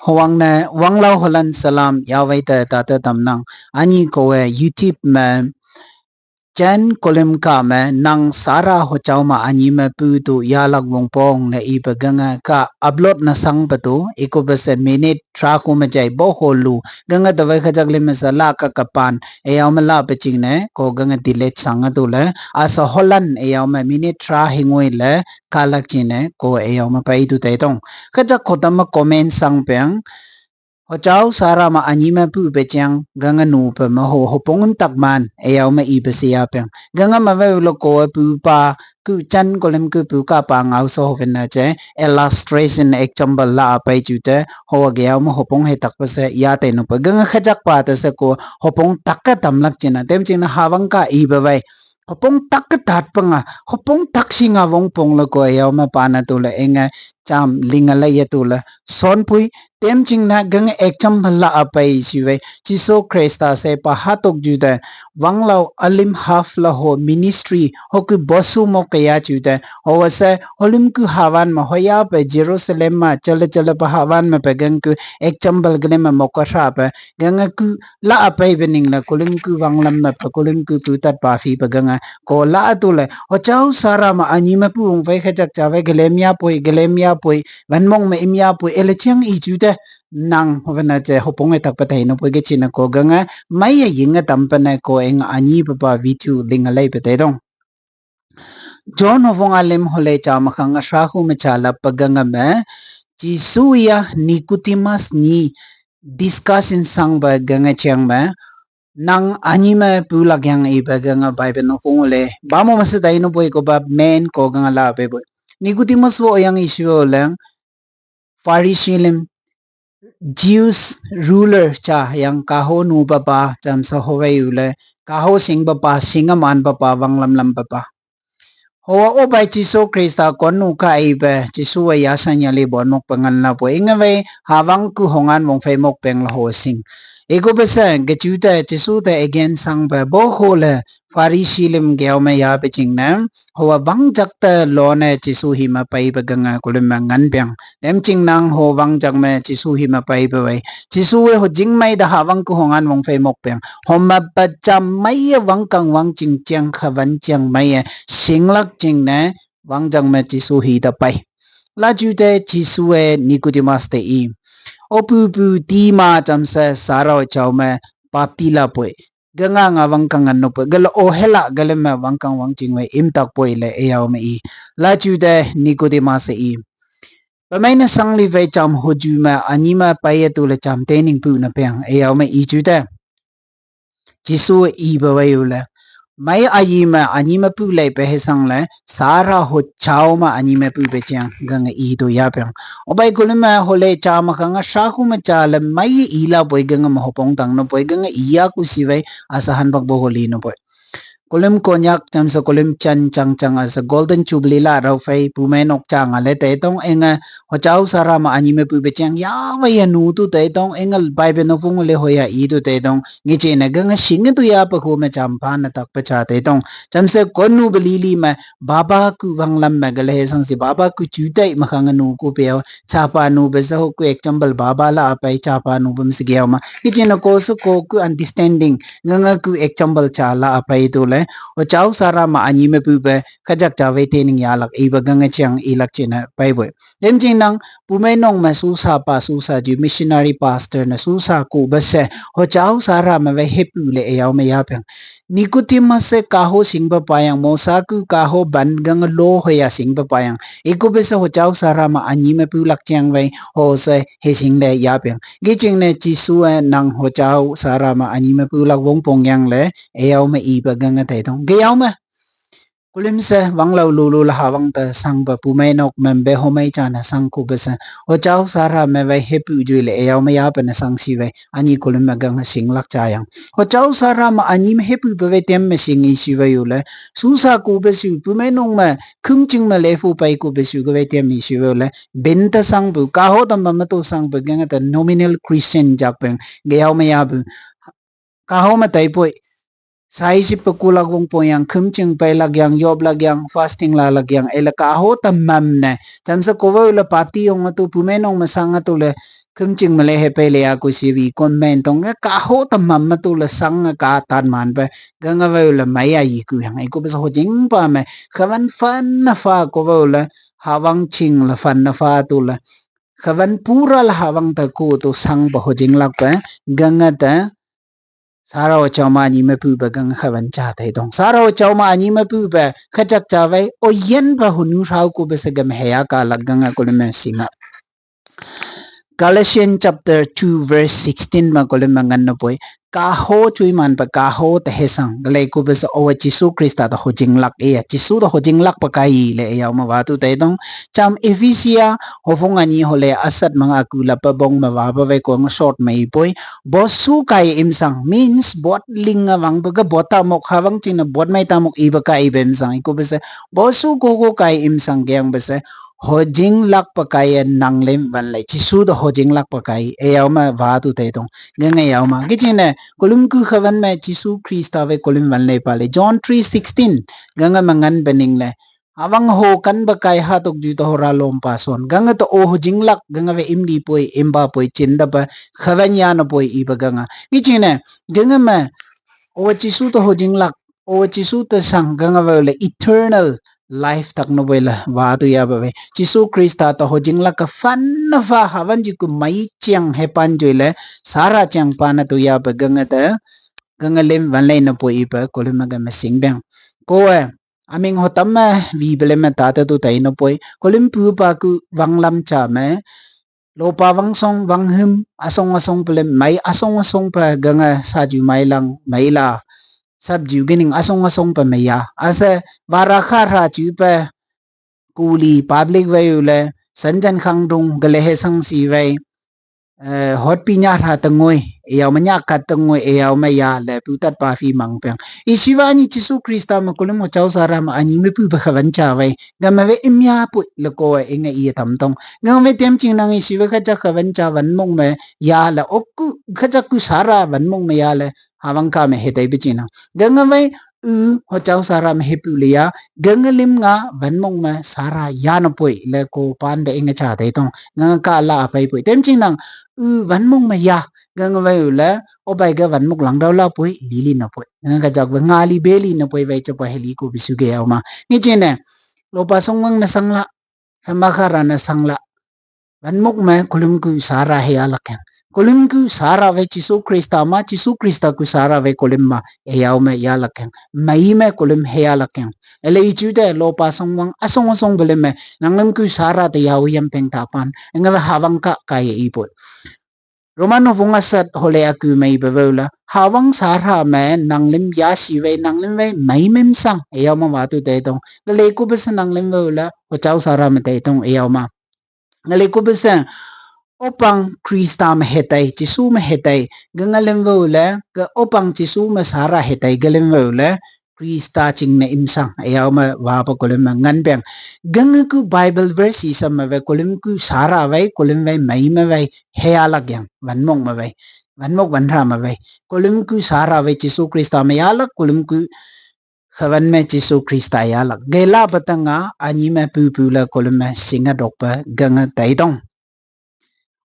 wanglau holan salam yawai ta tamnang ani kowe YouTube ma Chan kolim ka me nang sara ho chaw ma ani me pu tu yalag wong pong le I ganga ka upload na sang patu iko bese minute tra ko ma jai bo holu ganga da vai khajak le me sala ka kapan e yaw ma la paching ne ko ganga delete sang tu le asa holan e yaw ma minute tra hingoi le kalak chine ko e yaw ma pai tu tai tong khajak khotam ma comment sang peng ho cháu sara ma anima pu be chang ganga nu pa ma ho pong tak man ayaw ma ibe siya peng ganga ma ve lo ko pu pa ku chan ko lem ku pu ka pa ngau so ho na che illustration example la pa ju te ho ge yaw ma ho pong he tak pa se ya te no pa ganga khajak pa ta se ko ho pong tak ka tam lak china tem china hawang ka ibe vai hopong tak tat panga hopong tak singa wong pong lo ko ayaw ma pa na tu la enga cham linga la ya tu la son pui tem ching na gang ekcham bhalla apai siwe chiso kresta se pa hatok juda wanglau alim half la ho ministry ho ku bosu mo kaya juda ho wasa holim ku hawan ma hoya pe jerusalem ma chala pa hawan ma pe gang ku ekcham bal gne ma mokra pa gang ku la apai bening la kulim ku wanglam ma pa kulim ku tat pa fi pa gang ko la tu le ho chau sara ma ani ma pu ong vai khajak chawe gelemya poi vanmong ma imya poi ele chiang I juda nang hovena che hopong e tak patai no poi ge china ko ganga mai ya yinga tampana ko eng ani papa vitu linga lai patai dong John hovong alem hole cha makhanga shahu ma chala paganga me chi suya Nicodemus ni discussion sang ba ganga chiang ma nang ani ma pula gyang I ba ganga bible no phong le ba mo mas dai no poi ko ba men ko ganga la be boy Nicodemus wo yang issue lang Pharisee Jews ruler cha yang kaho nu bapa cham sa howai ule kaho sing bapa singa man bapa wanglam lam bapa ho o bai chi so krista kon nu ka ibe chi su wa ya san ya le bon mok pangan la po inga ve hawang ku hongan mong fei mok peng la ho sing ego besa ge chu ta chi su ta again sang ba bo ho le Pharisee lim gyaw ma ya pe ching na ho wang jak ta lo ne chi su hi ma pai ba ganga kulim ma ngan pyang dem ching nang ho wang jak me chi su hi ma pai ba wai chi su we ho jing mai da hawang ku hongan mong fei mok peng hom ma pa cham mai wang kang wang ching chiang kha wan chiang mai singlak ching ne wang jang me chi su hi da pai la ju te chi su e Nicodemus te I opu pu ti ma cham sa saro chaw me pati la poi ganga nga wang kang an no po galo o hela gale me wang kang wang ching we im tak poi le e yaw me I la ju te Nicodemus te I pamai na sang li ve cham ho ju ma anima pai tu le cham te ning pu na peng e yaw me I ju te chi su I ba wai ule mai ayima anima pu lai pe hesang le sara ho chao ma anima pu be chang gang I do ya peng obai kulima hole cha ma khanga sha hu ma cha le mai I la boi gang ma hopong tang no boi gang iya ku siwai asahan bak bo holi no boi kulim konyak cham sa kulim chan chang as golden jubilee la rau fai pu mai nok chang ale te tong enga ho chau sara ma anime pu be chang ya wai nu tu te tong engal bai be no fung le hoya I tu te tong ngi che na gang sing tu ya pa khu ma cham pa na tak pa cha te tong cham se kon nu beli li ma baba ku wang lam ma gale sang si baba ku chu tai ma khang nu ku pe cha pa nu be sa ho ku ek chambal baba la pai cha pa nu bum si gya ma ki che na ko su ko ku understanding nganga ku ek chambal cha la pai tu le o chau sara ma anyi me pu be khajak cha ve te ning ya lak I ba gang chang I lak chena pai boy dem jing nang pu mai nong ma su sa pa su sa ji missionary pastor na su sa ku ba se ho chau sara ma ve he pu le yaw me ya peng Nicodemus se kaho sing ba payang mo sa ku kaho ban gang lo ho ya sing ba payang iko be se ho chau sara ma anyi me pu lak chang ve ho se he sing le ya peng gi ching ne chi su nang ho chau sara ma anyi me pu lak wong pong yang le ayaw ma I ba gang te tong ge yaw ma kulim se wang lau lulu la hawang ta sang ba pu mai nok mem be ho mai cha na sang ku ba sa ho chau sara me vai happy ju le ayaw ma ya pa na sang si ve ani kulim ma gang sing lak cha yang ho chau sara ma ani me happy ba ve tem me sing I si ve yu le su sa ku be su pu mai nong ma khum ching ma le fu pai ku be su ge ve tem I si ve le ben ta sang bu ka ho tam ma to sang ba gang ta nominal Christian jak pe ge yaw ma ya bu ka ho ma tai poi sai si pakulag wong po yang kumching pay lagyang yob lagyang fasting la lagyang ela ka ho tamam ne cham sa kowa ula pati yung atu pumenong masanga tu le khum ching male he pe le aku si vi comment tong ka ho tamam ma tu la sang ka tan man pe ganga ve la mai ai ku yang ai ko be ho jing pa me khavan fan na fa ko ve la hawang ching la fan na fa tu la khavan pura la hawang ta ko tu sang ba ho jing lak pe ganga ta saro chawma ni ma pu ba gang khavan cha thai dong saro chawma ni ma pu ba khachak cha vai o yen ba hunu rau ko be se gam he ya ka lag ganga ko le me singa Galatians chapter 2 verse 16 ma kolem mangan no poi ka ho chui man pa ka ho ta he sang galai ko bes o chisu krista ta ho jing lak e chisu da ho jing lak pa kai le ya ma wa tu tai dong cham efisia ho phong ani ho le asat manga ku la pa bong ma wa ba ve ko ng short mai poi bo su kai im sang means bot linga wang ba ga bota mok hawang chin bot mai ta mok i ba kai bem sang ko bes bo su ko kai im sang gyang bes hojing lak pakai nanglem van lai chi su do hojing lak pakai e yaw ma va tu te tong nge yaw ma gi chine kolum ku khavan me chi su krista ve kolum van lai pale John 3:16 ganga mangan bening le awang ho kan bakai ha tok du to hora lom pa son ganga to o hojing lak ganga ve imdi poi imba poi chin da pa khavan ya no poi i ba ganga gi chine ganga ma o chi su to hojing lak o chi su ta sang ganga ve le eternal life tak no boila wa tu ya ba ve chisu krista to hojing la ka fan na va hawan ji ku mai chiang he pan joile sara chiang pa na tu ya ba ganga lem van lai na po i pa ko le ma ga ma sing bang ko aming hotam ma vi bele ma ta ta tu tai no poi ko lim pu pa ku wang lam cha me lo pa wang song wang him asong pele mai asong pa ganga sa ju mai lang mai la sab jiu gening asong pa maya ase barakha ra chu pa kuli public vai ule sanjan khang dung gale he sang si vai hot pi nya tha tangoi yaw ma nya ka tangoi yaw ma ya le pu tat pa fi mang peng I shivani chisu krista ma kulum chau sara ma ani me pu ba khawan cha vai ga ma ve imya pu le ko e nga I tam tong ga me tem ching nang I shiva kha cha khawan cha wan mong me ya la okku kha cha ku sara wan mong me ya le hawang ka me he dai bi china ga nga vai ho chau sara me he pu le ya ga nga lim nga wan mong me sara ya no poi le ko pan be nga cha dai tong nga ka la pai poi tem ching nang vẫn mong mà ya gang vai la o bai ga vẫn mong lang dau la poi li li na poi nga ga jak nga li be li na poi vai cha pa heli ko bisu ge au ma ngi chen ne lo pa song mang na sang la ma kha ra na sang la vẫn mong ma kulum ku sara he ala ken kulum ku sara vai chi su krista ku sara vai kulum ma e yau ma ya la ken mai me kulum he ala ken ele I chu de lo pa song mang asong bele me nang lam ku sara te yau yam peng ta pan nga va hawang ka kai I poi Romano vungasat hole aku mai bavola hawang sarha me nanglim ya siwe nanglim ve mai mem sang eyaw ma watu te tong ngale ko besa nanglim vola o chau sara me te tong eyaw ma ngale ko besa opang krista me hetai chisu me hetai gangalem vola ga opang chisu me sara hetai galem vola krista ching na imsang ayaw ma wa pa kolem ngan beng gang ku bible verse isam ma ve kolem ku sara vai kolem vai mai ma vai he ala gyang van mong ma vai van mok van ra ma vai kolem ku sara vai chisu krista ma yala kolem ku khavan me chisu krista yala gela batanga ani ma pu pu la kolem ma singa dok pa gang tai dong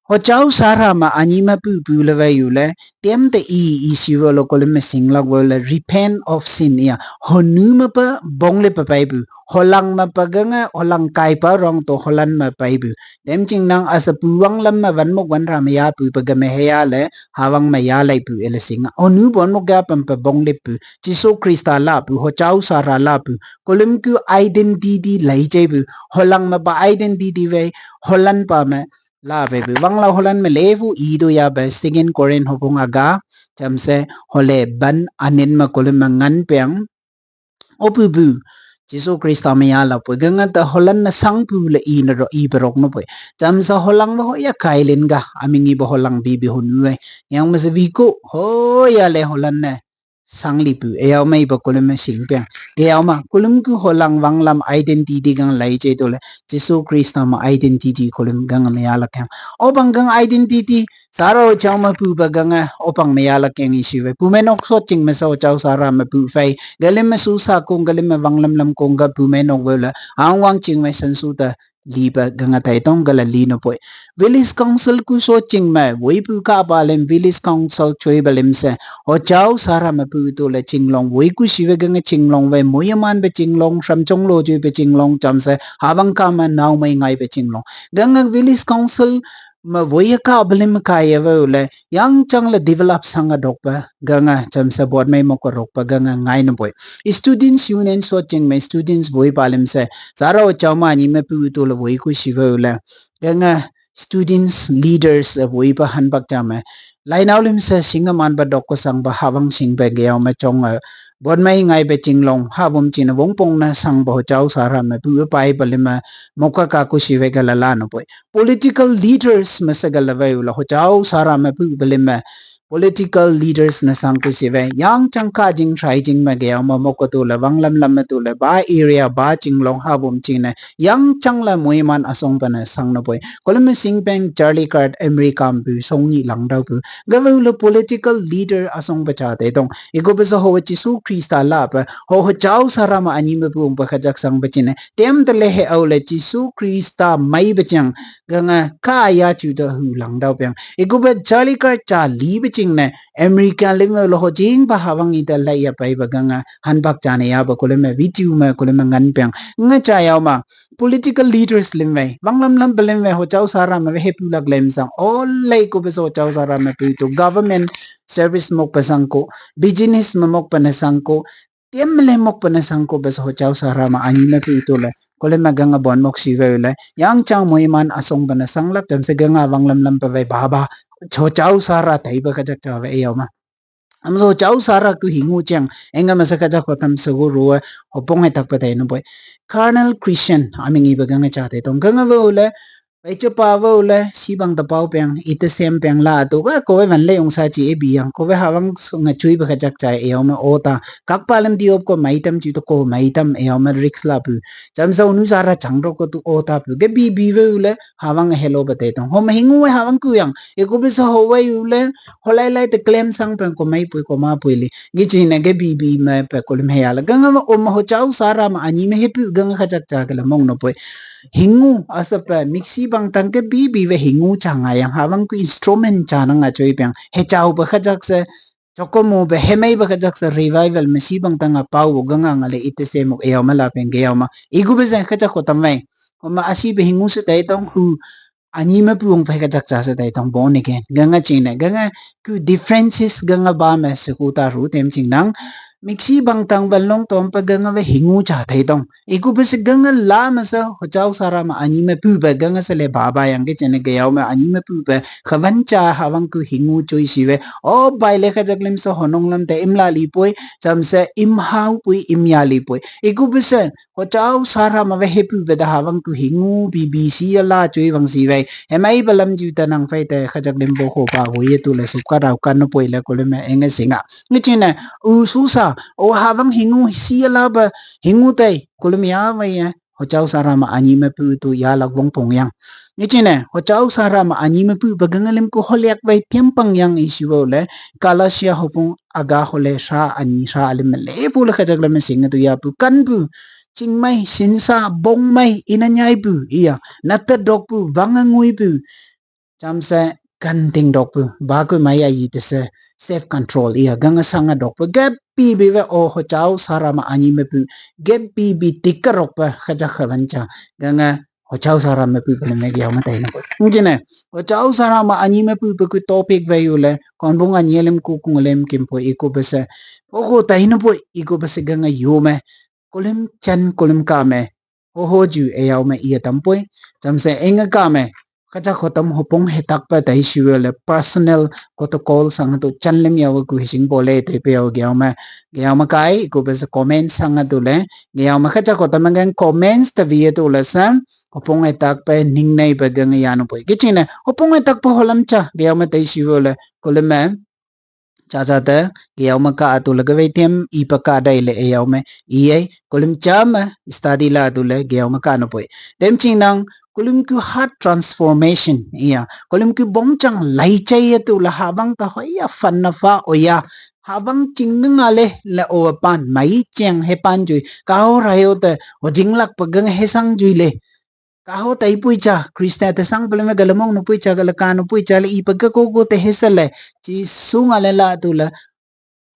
Ho chau sara ma anima pu pu le vai ule tem te I siwa lo kole me sing la wala repent of sin ya ho nu ma pa bong le pa pai bu holang ma pa ganga holang kai pa rong to holan ma pai bu dem ching nang asa pu wang lam ma van mok wan ra ma ya pu pa ga me he ya le hawang ma ya lai pu ele singa ho nu bon mok ga pam pa bong le pu chi so krista la pu ho chau sara la pu kolem ku identity lai chai bu holang ma ba identity ve holan pa ma la baby wang la holan me levu ido ya ba singin koren hopong aga chamse hole ban anin ma kolem ngan peng opu bu Jesu Krista me ya la po ganga ta holan na sang pu le I na ro I berok no po chamsa holang ba ho ya kailin ga amingi bo holang bi bi hunwe yang ma se vi ko ho ya le holan ne sang li pu e yaw mai ba kolem sing peng ge yaw ma kolem ku holang wang lam identity gang lai che to le Jesu Krista ma identity kolem gang me ya la kang obang gang identity saro chaw ma pu ba gang opang me ya la kang I siwe pu men ok so ching me so chaw sara ma pu fai galem me su sa kong galem me wang lam kong ga pu men ok wala ang wang ching me san su ta liba ganga taitong gala lino po. Village Council ku so ching ma wei pu ka balem Village Council choi balem se ho chao sara ma pu to la chinglong wei ku shiwe ganga chinglong wei moyaman be chinglong sham chong lo ju be chinglong cham se habang ka man naw mai ngai be chinglong ganga Village Council ma wei ka balem ka ye le yang chang la develop sanga dokpa ganga cham sa board mai mo ko rokpa ganga ngai no boy students union so ching ma students boy balem se sara o chama ni me pu to la wei ku shiwe le ganga students leaders wei pa han bak chama lainau lim se singaman ba dok ko sang ba hawang sing ba ge ma chong bon mai ngai be chinglong ha bom chin wong pong na sang bo chau sara ma pu pai ba lima moka ka ku shiwe ga la no boy political leaders ma sa ga la vai la ho chau sara ma pu ba lima political leaders na sang ku siwe yang chang ka jing trai jing ma ge ma mo ko tu la wang lam lam tu la ba area ba chinglong ha bom chin yang chang la moi man asong pa na sang no boy kolam sing peng Charlie Card America bu song ni lang daw bu gawe lo political leader asong ba cha te dong ego ba so ho chi su krista la pa ho ho chau sara ma ani ma bu pa khajak sang ba chin tem te le he au le chi su krista mai ba chang ganga ka ya chu da hu lang daw peng ego ba Charlie Card cha li ba ching ne America le lo ho jing ba hawang i da la ya pai ba ganga han bak cha ne ya ba kolam video ma kolam ngan peng nga cha yaw ma political leaders limway wanglam lam belimwe ho chau sara ma he pu lag lem sang all lai ko beso chau sara ma pu to government service mok pasang ko business ma mok panasang ko tiam le mok panasang ko beso ho chau sara ma ani ma pu to le kole maganga bon mok si ve le yang chang moi man asong banasang lap tam se ganga wanglam lam pa ve ba ba cho chau sara tai ba ka jak cha ve yaw ma amso chau sara ku hingu chang enga masaka ja patam sago ro opong etak pa tay no boy carnal Christian aming iba ganga chate tong ganga le pai cho pa le si bang da pau peng ite sem peng la to ka ko van le ong sa chi e bi yang ko hawang nga chui ba khajak chai e ma ota kak palam di op ko mai tam chi to ko mai tam e ma riks la pu cham sa unu sara chang ro ko tu ota pu ge bi le hawang hello ba te tong ho ma hingu hawang ku yang e ko be sa ho wai le holai lai te claim sang peng ko mai pu ko ma pu li gi chi na ge bi ma pe ko lim he ya la ganga ma o ma ho chau sara ma ani me he pu ganga khajak cha ga la mong no poi hingu asapa mixi bang tang ke bi we hingu changa yang hawang ku instrument chana nga choi pang he chau ba khajak se chokomo be hemai ba khajak se revival me si bang tanga pau ganga nga le ite se mo e ma la peng ge ma igu be zen khajak ko tamai ma asi be hingu se tai tong hu ani ma puong phai khajak cha se tai tong bon again ganga china ganga ku differences ganga ba me se ku ta ru tem ching nang mixi bang tang ban long tom pa ganga we hingu cha thai tong iku bes ganga la ma sa ho chau sara ma ani me pu ba ganga se le ba ba yang ke chene ge yaw ma ani me pu ba khawan cha hawang ku hingu choi si we o bai le kha jaklim so honong lam te imla li poi cham se im hau pui im ya li poi iku bes ho chau sara ma we he pu ba da hawang ku hingu bbc la choi wang si we he mai balam ju ta nang phai te kha jaklim bo kho pa ho ye tu le su ka raw kan no poi le ko le me enge singa ngi chine u su sa o hawang hingu siala ba hingu tai kulumya mai ho chau sara ma ani me pu tu ya lag wong pong yang ni chine ho chau sara ma ani me pu bagangalem ko holyak bai tiampang yang isiwo le kalasya hopung aga hole sha ani sha alim le pu le khajak le me sing tu ya pu kan pu chingmai sinsa bongmai inanyai pu iya natta dok pu wangangui pu chamse kanting dok pu ba ko maya yi te se self control iya ganga sanga dok pu gap pi be we o ho chau sara ma ani me pu gap pi bi tikarok pa khaja khavancha ganga ho chau sara me pu me gya ma tai na ko ngine ho chau sara ma ani me pu ku topic ve yule kon bunga nyelem ku kunglem kim po iko bese o ho tai na po iko bese ganga yo me kolim chan kolim ka me ho ju e yaw me iya tampoi chamse enga ka me kacha khotam hopong hetak pa dai shiwele personal protocol sang to chanlem yaw ku hising bole te pe yaw gyaw ma kai ku bes comment sang to le gyaw ma kacha khotam ngang comments ta vie to le sam hopong hetak pa ning nei ba gang ya no poi gichine hopong hetak pa holam cha gyaw ma dai shiwele kolema cha cha ta gyaw ma ka to le ga tem I pa ka dai le yaw me I kolim cha ma study la to le gyaw ma ka no poi dem ching nang kulim ku heart transformation iya kulim ku bongchang lai chai tu la habang ta hoya fan na fa oya habang ching nga le la o pan mai cheng he pan ju ka ho rayo te o jinglak pagang he sang ju le Kaho tay puicha Krista te sang pele me galamong no puicha galaka no puicha le ipagka ko te hesale chi sunga le la tu la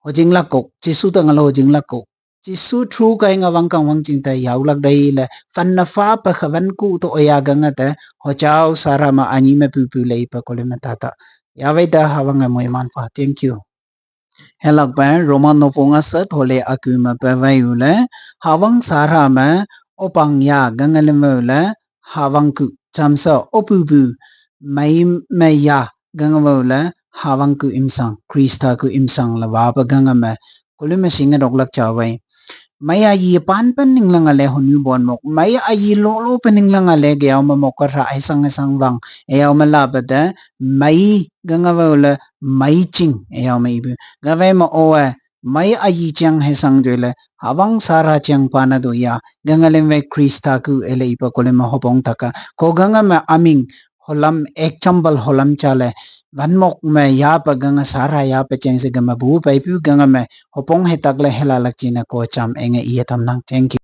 hojing lakok chi su ta ngalo hojing lakok chi su thru kai nga wang kang wang ching ta yaw lak dai le fan na fa pa khavan ku to oya ganga te ho chao sara ma ani me pu pu le ipa kole me tata ya vai da hawanga mo iman fa thank you helak pa roman no ponga sa thole akuma pa vai ule hawang sara ma opang ya ganga le me le hawang ku chamsa opubu mai mai ya ganga me le hawang ku imsang krista ku imsang la wa pa ganga me kulima singa doklak chawai mai ayi pan pan ning langa le honu bon mok mai ayi lo lo pan ning langa le ge yaw ma mok ra ai sang sang wang e yaw ma la ba da mai ganga wa la mai ching e yaw mai bu ga ve ma o mai ayi chang he sang de le hawang sara chang pa na do ya ganga le ve krista ku ele ipa ko le ma hopong taka ko ganga ma aming holam ek chambal holam chale van mok me ya pa ganga sara ya pa chang se gama bu pai pu ganga me hopong he takle hela lak china ko cham enge iye tam nang thank you